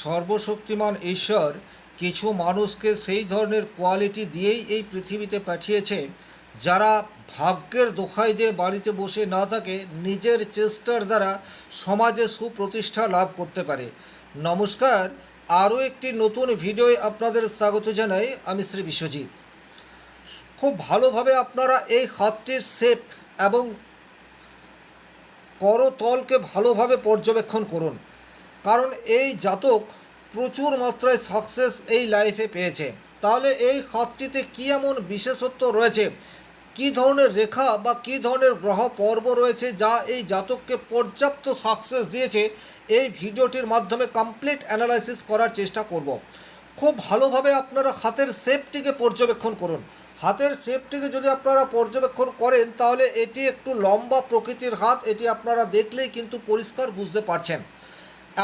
সর্বশক্তিমান ঈশ্বর কিছু মানুষকে সেই ধরনের কোয়ালিটি দিয়েই এই পৃথিবীতে পাঠিয়েছে যারা ভাগ্যের দোহাই দিয়ে বাড়িতে বসে না থাকে নিজের চেষ্টার দ্বারা সমাজে সুপ্রতিষ্ঠা লাভ করতে পারে। নমস্কার, আরও একটি নতুন ভিডিওয় আপনাদের স্বাগত জানাই। আমি শ্রী বিশ্বজিৎ। খুব ভালোভাবে আপনারা এই হাতটির শেপ এবং করতলকে ভালোভাবে পর্যবেক্ষণ করুন, কারণ এই জাতক প্রচুর মাত্রায় সাকসেস এই লাইফে পেয়েছে। তাহলে এই হাতটিতে কী এমন বিশেষত্ব রয়েছে, কী ধরনের রেখা বা কী ধরনের গ্রহ পর্ব রয়েছে যা এই জাতককে পর্যাপ্ত সাকসেস দিয়েছে, এই ভিডিওটির মাধ্যমে কমপ্লিট অ্যানালাইসিস করার চেষ্টা করব। খুব ভালোভাবে আপনারা হাতের শেপটিকে পর্যবেক্ষণ করুন। হাতের শেপটিকে যদি আপনারা পর্যবেক্ষণ করেন তাহলে এটি একটু লম্বা প্রকৃতির হাত, এটি আপনারা দেখলেই কিন্তু পরিষ্কার বুঝতে পারছেন।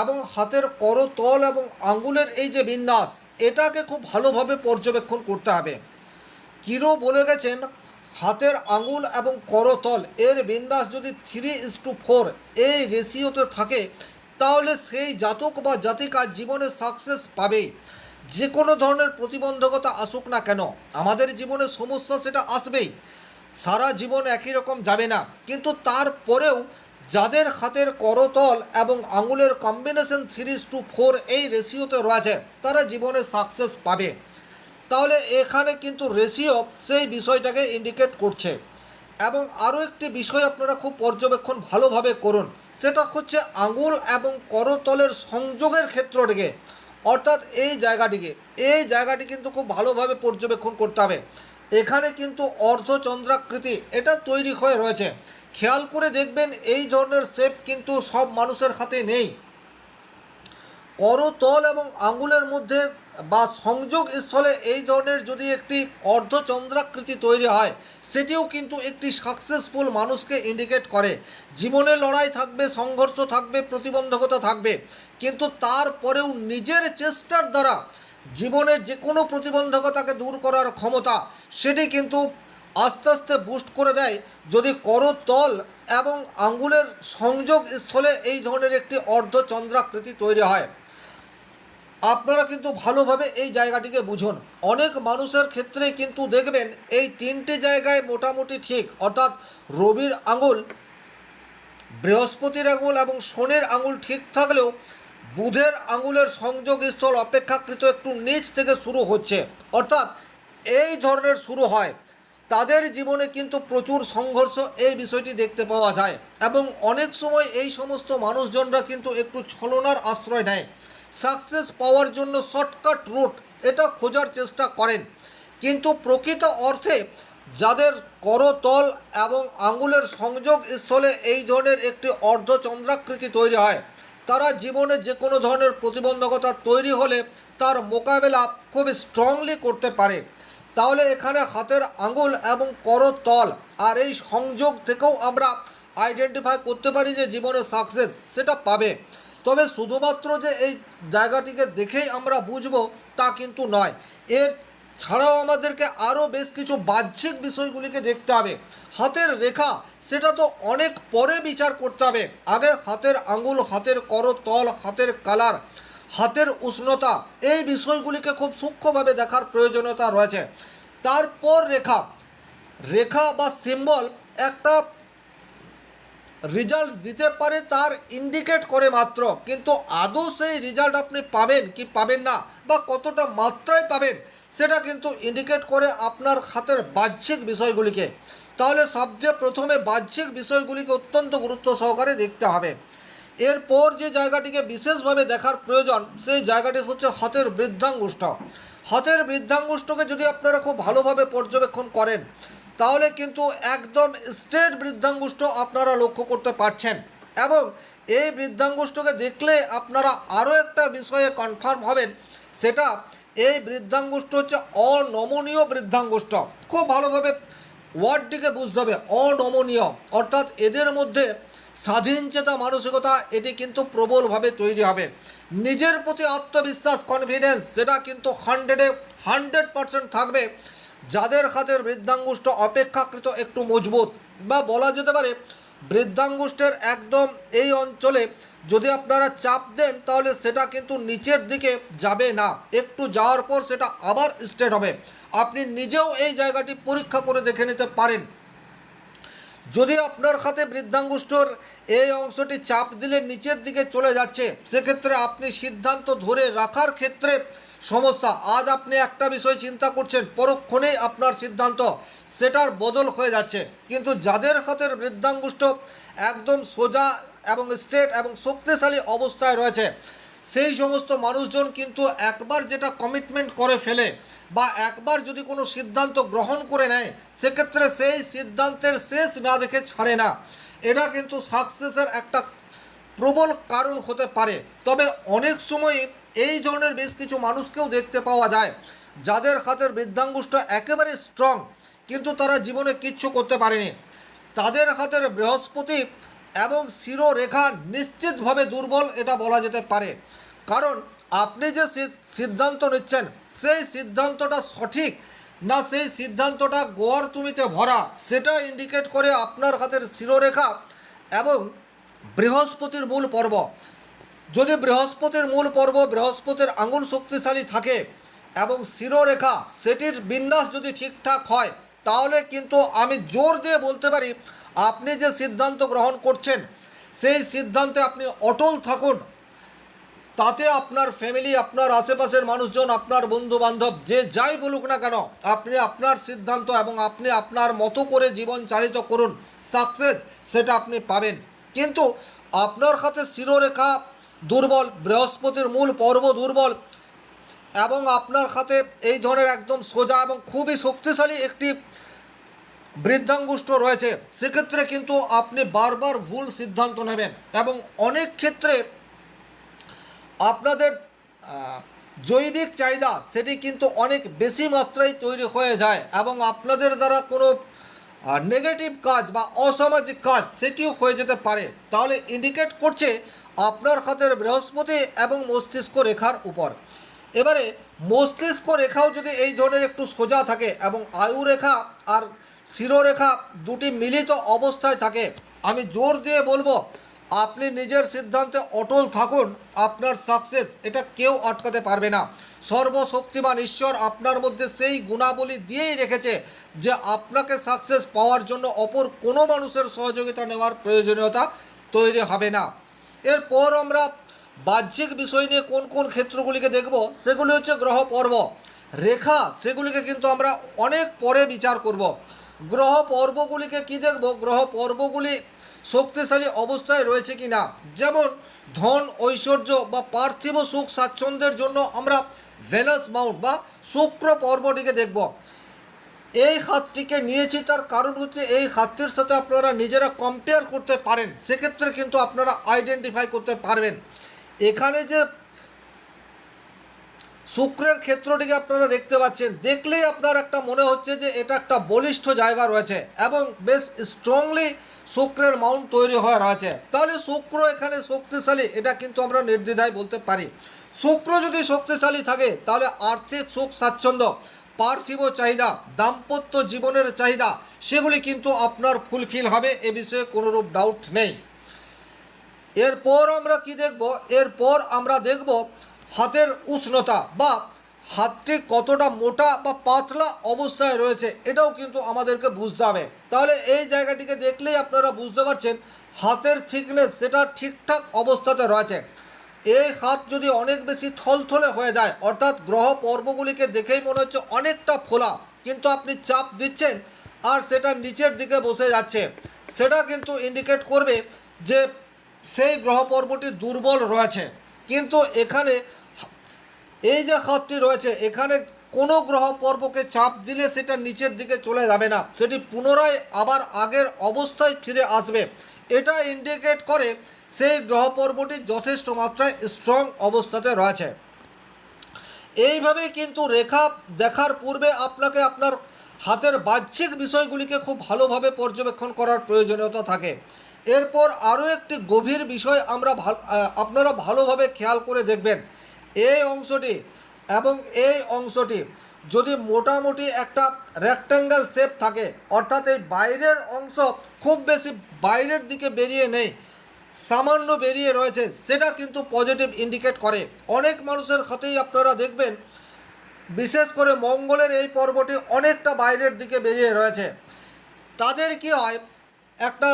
এবং হাতের করতল এবং আঙ্গুলের এই যে বিন্যাস, এটাকে খুব ভালোভাবে পর্যবেক্ষণ করতে হবে। কিরো বলে গেছেন, হাতের আঙ্গুল এবং করতল এর বিন্যাস যদি 3:4 এই রেশিওতে থাকে তাহলে সেই জাতক বা জাতিকা জীবনে সাকসেস পাবেই। যে কোনো ধরনের প্রতিবন্ধকতা আসুক না কেন, আমাদের জীবনে সমস্যা সেটা আসবেই, সারা জীবন একই রকম যাবে না, কিন্তু তারপরেও যাদের হাতের করতল এবং আঙুলের কম্বিনেশন 3:4 এই রেশিওতে রয়েছে তারা জীবনে সাকসেস পাবে। তাহলে এখানে কিন্তু রেশিও সেই বিষয়টাকে ইন্ডিকেট করছে। এবং আরও একটি বিষয় আপনারা খুব পর্যবেক্ষণ ভালোভাবে করুন, সেটা হচ্ছে আঙুল এবং করতলের সংযোগের ক্ষেত্রটিকে, অর্থাৎ এই জায়গাটি কিন্তু খুব ভালোভাবে পর্যবেক্ষণ করতে হবে। এখানে কিন্তু অর্ধচন্দ্রাকৃতি এটা তৈরি হয়ে রয়েছে। খেয়াল করে দেখবেন এই ধরনের শেপ কিন্তু সব মানুষের হাতে নেই। করতল এবং আঙ্গুলের মধ্যে বা সংযোগ স্থলে এই ধরনের যদি একটি অর্ধচন্দ্রাকৃতি তৈরি হয়, সেটিও কিন্তু একটি সাকসেসফুল মানুষকে ইন্ডিকেট করে। জীবনে লড়াই থাকবে, সংঘর্ষ থাকবে, প্রতিবন্ধকতা থাকবে, কিন্তু তারপরেও নিজের চেষ্টার দ্বারা জীবনের যে কোনো প্রতিবন্ধকতাকে দূর করার ক্ষমতা সেটি কিন্তু আস্তে আস্তে বুস্ট করে দেয় যদি করতল এবং আঙ্গুলের সংযোগ স্থলে এই ধরনের একটি অর্ধচন্দ্রাকৃতি তৈরি হয়। আপনারা কিন্তু ভালোভাবে এই জায়গাটিকে বুঝুন। অনেক মানুষের ক্ষেত্রে কিন্তু দেখবেন এই তিনটি জায়গায় মোটামুটি ঠিক, অর্থাৎ রবির আঙুল, বৃহস্পতির আঙুল এবং শনির আঙুল ঠিক থাকলেও বুধের আঙুলের সংযোগ স্থল অপেক্ষাকৃত একটু নিচ থেকে শুরু হচ্ছে, অর্থাৎ এই ধরনের শুরু হয়, তাদের জীবনে কিন্তু প্রচুর সংঘর্ষ এই বিষয়টি দেখতে পাওয়া যায়। এবং অনেক সময় এই সমস্ত মানুষজনরা কিন্তু একটু ছলনার আশ্রয় নেয়, সাকসেস পাওয়ার জন্য শর্টকাট রুট এটা খোঁজার চেষ্টা করেন। কিন্তু প্রকৃত অর্থে যাদের করতল এবং আঙ্গুলের সংযোগ স্থলে এই ধরনের একটি অর্ধচন্দ্রাকৃতি তৈরি হয়, তারা জীবনে যে কোনো ধরনের প্রতিবন্ধকতা তৈরি হলে তার মোকাবেলা খুব স্ট্রংলি করতে পারে। তাহলে এখানে হাতের আঙ্গুল এবং করতল আর এই সংযোগ থেকেও আমরা আইডেন্টিফাই করতে পারি যে জীবনে সাকসেস সেটা পাবে। তবে শুধুমাত্র যে এই জায়গাটিকে দেখেই আমরা বুঝবো তা কিন্তু নয়, এর ছাড়াও আমাদেরকে আরও বেশ কিছু বাহ্যিক বিষয়গুলিকে দেখতে হবে। হাতের রেখা সেটা তো অনেক পরে বিচার করতে হবে, আগে হাতের আঙ্গুল, হাতের করতল, হাতের কালার, হাতের উষ্ণতা, এই বিষয়গুলিকে খুব সূক্ষ্মভাবে দেখার প্রয়োজনীয়তা রয়েছে। তারপর রেখা বা সিম্বল একটা রেজাল্ট দিতে পারে, তার ইন্ডিকেট করে মাত্র, কিন্তু আদৌ সেই রেজাল্ট আপনি পাবেন কি পাবেন না বা কতটা মাত্রায় পাবেন সেটা কিন্তু ইন্ডিকেট করে আপনার হাতের বাহ্যিক বিষয়গুলিকে। তাহলে সবচেয়ে প্রথমে বাহ্যিক বিষয়গুলিকে অত্যন্ত গুরুত্ব সহকারে দেখতে হবে। এরপর যে জায়গাটিকে বিশেষভাবে দেখার প্রয়োজন সেই জায়গাটি হচ্ছে হাতের বৃদ্ধাঙ্গুষ্ঠ। হাতের বৃদ্ধাঙ্গুষ্ঠকে যদি আপনারা খুব ভালোভাবে পর্যবেক্ষণ করেন তাহলে কিন্তু একদম স্ট্রেট বৃদ্ধাঙ্গুষ্ঠ আপনারা লক্ষ্য করতে পারছেন। এবং এই বৃদ্ধাঙ্গুষ্ঠকে দেখলে আপনারা আরও একটা বিষয়ে কনফার্ম হবেন, সেটা এই বৃদ্ধাঙ্গুষ্ঠ হচ্ছে অনমনীয় বৃদ্ধাঙ্গুষ্ঠ। খুব ভালোভাবে ওয়ার্ডটিকে বুঝতে হবে, অনমনীয়, অর্থাৎ এদের মধ্যে স্বাধীনচেতা মানসিকতা এটি কিন্তু প্রবলভাবে তৈরি হবে। নিজের প্রতি আত্মবিশ্বাস, কনফিডেন্স সেটা কিন্তু 100% থাকবে যাদের হাতের বৃদ্ধাঙ্গুষ্ঠ অপেক্ষাকৃত একটু মজবুত, বা বলা যেতে পারে বৃদ্ধাঙ্গুষ্ঠের একদম এই অঞ্চলে যদি আপনারা চাপ দেন তাহলে সেটা কিন্তু নিচের দিকে যাবে না, একটু যাওয়ার পর সেটা আবার স্ট্রেট হবে। আপনি নিজেও এই জায়গাটি পরীক্ষা করে দেখে নিতে পারেন। যদি আপনার হাতে বৃদ্ধাঙ্গুষ্ঠর এই অংশটি চাপ দিলে নিচের দিকে চলে যাচ্ছে, সেক্ষেত্রে আপনি সিদ্ধান্ত ধরে রাখার ক্ষেত্রে সমস্যা। আজ আপনি একটা বিষয় চিন্তা করছেন, পরক্ষণেই আপনার সিদ্ধান্ত সেটার বদল হয়ে যাচ্ছে। কিন্তু যাদের হাতের বৃদ্ধাঙ্গুষ্ঠ একদম সোজা এবং স্ট্রেট এবং শক্তিশালী অবস্থায় রয়েছে, সেই সমস্ত মানুষজন কিন্তু একবার যেটা কমিটমেন্ট করে ফেলে বা একবার যদি কোনো সিদ্ধান্ত গ্রহণ করে নেয়, সেক্ষেত্রে সেই সিদ্ধান্তের শেষ না দেখে ছাড়ে না। এটা কিন্তু সাকসেসের একটা প্রবল কারণ হতে পারে। তবে অনেক সময় এই ধরনের বেশ কিছু মানুষকেও দেখতে পাওয়া যায় যাদের হাতের বৃদ্ধাঙ্গুষ্ঠ একেবারে স্ট্রং, কিন্তু তারা জীবনে কিচ্ছু করতে পারেনি। তাদের হাতের বৃহস্পতি এবং শিরোরেখা নিশ্চিতভাবে দুর্বল, এটা বলা যেতে পারে। কারণ আপনি যে সিদ্ধান্ত নিচ্ছেন সেই সিদ্ধান্তটা সঠিক না সেই সিদ্ধান্তটা গোয়ার তুমিতে ভরা, সেটা ইন্ডিকেট করে আপনার হাতের শিরোরেখা এবং বৃহস্পতির মূল পর্ব। যদি বৃহস্পতির মূল পর্ব, বৃহস্পতির আঙুল শক্তিশালী থাকে এবং শিরোরেখা সেটির বিন্যাস যদি ঠিকঠাক হয়, তাহলে কিন্তু আমি জোর দিয়ে বলতে পারি আপনি যে সিদ্ধান্ত গ্রহণ করছেন সেই সিদ্ধান্তে আপনি অটল থাকুন। তাতে আপনার ফ্যামিলি, আপনার আশেপাশের মানুষজন, আপনার বন্ধু বান্ধব যে যাই বলুক না কেন, আপনি আপনার সিদ্ধান্ত এবং আপনি আপনার মতো করে জীবন চালিত করুন, সাকসেস সেটা আপনি পাবেন। কিন্তু আপনার হাতে শিরোরেখা দুর্বল, বৃহস্পতির মূল পর্ব দুর্বল এবং আপনার হাতে এই ধরনের একদম সোজা এবং খুবই শক্তিশালী একটি বৃদ্ধাঙ্গুষ্ঠ রয়েছে, সেক্ষেত্রে কিন্তু আপনি বারবার ভুল সিদ্ধান্ত নেবেন এবং অনেক ক্ষেত্রে আপনাদের জৈবিক চাহিদা সেটি কিন্তু অনেক বেশি মাত্রায় তৈরি হয়ে যায় এবং আপনাদের দ্বারা কোনো নেগেটিভ কাজ বা অসামাজিক কাজ সেটিও হয়ে যেতে পারে। তাহলে ইন্ডিকেট করছে আপনার হাতের বৃহস্পতি এবং মস্তিষ্ক রেখার উপর। এবারে মস্তিষ্ক রেখাও যদি এই ধরনের একটু সোজা থাকে এবং আয়ু রেখা আর শিরোরেখা দুটি মিলিত অবস্থায় থাকে, আমি জোর দিয়ে বলবো আপনি নিজের সিদ্ধান্তে অটল থাকুন, আপনার সাকসেস এটা কেউ আটকাতে পারবে না। সর্বশক্তিমান ঈশ্বর আপনার মধ্যে সেই গুণাবলী দিয়েই রেখেছে যে আপনাকে সাকসেস পাওয়ার জন্য অপর কোনো মানুষের সহযোগিতা নেওয়ার প্রয়োজনীয়তা তৈরি হবে না। এরপর আমরা বাহ্যিক বিষয় নিয়ে কোন কোন ক্ষেত্রগুলিকে দেখব, সেগুলি হচ্ছে গ্রহ পর্ব রেখা, সেগুলিকে কিন্তু আমরা অনেক পরে বিচার করব। গ্রহ পর্বগুলিকে কি দেখব, গ্রহ পর্বগুলি শক্তিশালী অবস্থায় রয়েছে কি না। যেমন ধন, ঐশ্বর্য বা পার্থিব সুখ স্বাচ্ছন্দ্যের জন্য আমরা ভেনাস মাউন্ট বা শুক্র পর্বটিকে দেখব। এই হাতটিকে নিয়েছি তার কারণ হচ্ছে এই হাতটির সাথে আপনারা নিজেরা কম্পেয়ার করতে পারেন, সেক্ষেত্রে কিন্তু আপনারা আইডেন্টিফাই করতে পারবেন। এখানে যে শুক্রের ক্ষেত্রটিকে আপনারা দেখতে পাচ্ছেন, দেখলেই আপনার একটা মনে হচ্ছে যে এটা একটা বলিষ্ঠ জায়গা রয়েছে এবং বেশ স্ট্রংলি শুক্রের মাউন্ট তৈরি হয়ে রয়েছে। তাহলে শুক্র এখানে শক্তিশালী, এটা কিন্তু আমরা নির্দ্বিধায় বলতে পারি। শুক্র যদি শক্তিশালী থাকে তাহলে আর্থিক সুখ স্বাচ্ছন্দ্য, পার্থিব চাহিদা, দাম্পত্য জীবনের চাহিদা সেগুলি কিন্তু আপনার ফুলফিল হবে, এ বিষয়ে কোনোরূপ ডাউট নেই। এরপর আমরা কি দেখব, এরপর আমরা দেখব হাতের উষ্ণতা বা হাতটি কতটা মোটা বা পাতলা অবস্থায় রয়েছে, এটাও কিন্তু আমাদেরকে বুঝতে হবে। তাহলে এই জায়গাটিকে দেখলেই আপনারা বুঝতে পারছেন হাতের থিকনেস সেটা ঠিকঠাক অবস্থাতে রয়েছে। এই হাত যদি অনেক বেশি থলথলে হয়ে যায়, অর্থাৎ গ্রহ পর্বগুলিকে দেখেই মনে হচ্ছে অনেকটা ফোলা, কিন্তু আপনি চাপ দিচ্ছেন আর সেটা নিচের দিকে বসে যাচ্ছে, সেটা কিন্তু ইন্ডিকেট করবে যে সেই গ্রহ পর্বটি দুর্বল রয়েছে। কিন্তু এখানে এই যে হাতটি রয়েছে, এখানে কোনো গ্রহ পর্বকে চাপ দিলে সেটা নিচের দিকে চলে যাবে না, সেটি পুনরায় আবার আগের অবস্থায় ফিরে আসবে। এটা ইন্ডিকেট করে সেই গ্রহ পর্বটি যথেষ্ট মাত্রায় স্ট্রং অবস্থাতে রয়েছে। এইভাবেই কিন্তু রেখা দেখার পূর্বে আপনাকে আপনার হাতের বাহ্যিক বিষয়গুলিকে খুব ভালোভাবে পর্যবেক্ষণ করার প্রয়োজনীয়তা থাকে। এরপর আরও একটি গভীর বিষয় আমরা আপনারা ভালোভাবে খেয়াল করে দেখবেন, এই অংশটি এবং এই অংশটি যদি মোটামুটি একটা রেক্ট্যাঙ্গেল শেপ থাকে, অর্থাৎ এই বাইরের অংশ খুব খুব বেশি বাইরের দিকে বেরিয়ে নেই, সামান্য বেরিয়ে রয়েছে, সেটা কিন্তু পজিটিভ ইন্ডিকেট করে। অনেক মানুষের খাতেই আপনারা দেখবেন, বিশেষ করে মঙ্গলের এই পর্বটি অনেকটা বাইরের দিকে বেরিয়ে রয়েছে। তাদের কি হয়, একটা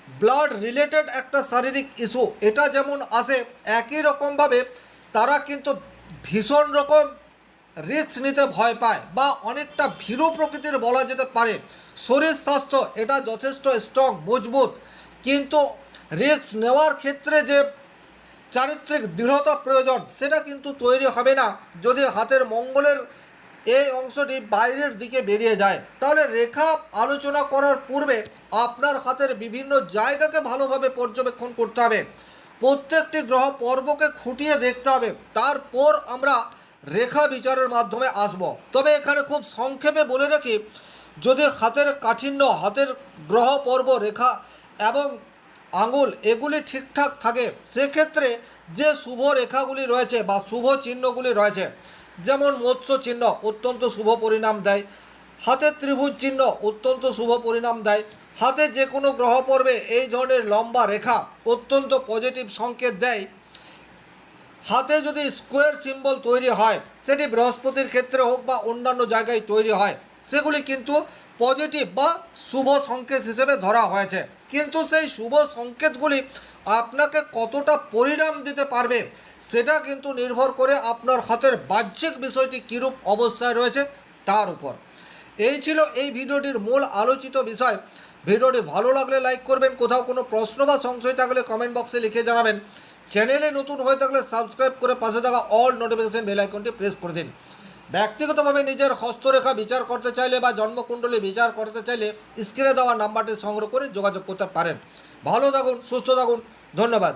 ব্লাড রিলেটেড একটা শারীরিক ইস্যু এটা যেমন আসে, একই রকমভাবে তারা কিন্তু ভীষণ রকম রিস্ক নিতে ভয় পায় বা অনেকটা ভীরু প্রকৃতির বলা যেতে পারে। শরীর স্বাস্থ্য এটা যথেষ্ট স্ট্রং মজবুত, কিন্তু রিস্ক নেওয়ার ক্ষেত্রে যে চারিত্রিক দৃঢ়তা প্রয়োজন সেটা কিন্তু তৈরি হবে না যদি হাতের মঙ্গলের এই অংশটি বাইরের দিকে বেরিয়ে যায়। তাহলে রেখা আলোচনা করার পূর্বে আপনার হাতের বিভিন্ন জায়গাকে ভালোভাবে পর্যবেক্ষণ করতে হবে, প্রত্যেকটি গ্রহ পর্বকে খুঁটিয়ে দেখতে হবে, তারপর আমরা রেখা বিচারের মাধ্যমে আসব। তবে এখানে খুব সংক্ষেপে বলে রাখি, যদি হাতের কাঠিন্য, হাতের গ্রহ পর্ব রেখা এবং আঙুল এগুলি ঠিকঠাক থাকে, সেক্ষেত্রে যে শুভ রেখাগুলি রয়েছে বা শুভ চিহ্নগুলি রয়েছে, যেমন মৎস্য চিহ্ন অত্যন্ত শুভ পরিণাম দেয়, হাতের ত্রিভুজ চিহ্ন অত্যন্ত শুভ পরিণাম দেয়, হাতে যে কোনো গ্রহ পর্বে এই ধরনের লম্বা রেখা অত্যন্ত পজিটিভ সংকেত দেয়, হাতে যদি স্কোয়ার সিম্বল তৈরি হয়, সেটি বৃহস্পতির ক্ষেত্রে হোক বা অন্যান্য জায়গায় তৈরি হয়, সেগুলি কিন্তু পজিটিভ বা শুভ সংকেত হিসেবে ধরা হয়েছে। কিন্তু সেই শুভ সংকেতগুলি আপনাকে কতটা পরিণাম দিতে পারবে সেটা কিন্তু নির্ভর করে আপনার হাতের বাহ্যিক বিষয়টি কীরূপ অবস্থায় রয়েছে তার উপর। এই ছিল এই ভিডিওটির মূল আলোচিত বিষয়। ভিডিওটি ভালো লাগলে লাইক করবেন, কোথাও কোনো প্রশ্ন বা সংশয় থাকলে কমেন্ট বক্সে লিখে জানাবেন। চ্যানেলে নতুন হয়ে থাকলে সাবস্ক্রাইব করে পাশে থাকা অল নোটিফিকেশন বেল আইকনটি প্রেস করে দিন। ব্যক্তিগতভাবে নিজের হস্তরেখা বিচার করতে চাইলে বা জন্মকুণ্ডলী বিচার করতে চাইলে স্ক্রিনে দেওয়া নাম্বারটি সংগ্রহ করে যোগাযোগ করতে পারেন। ভালো থাকুন, সুস্থ থাকুন, ধন্যবাদ।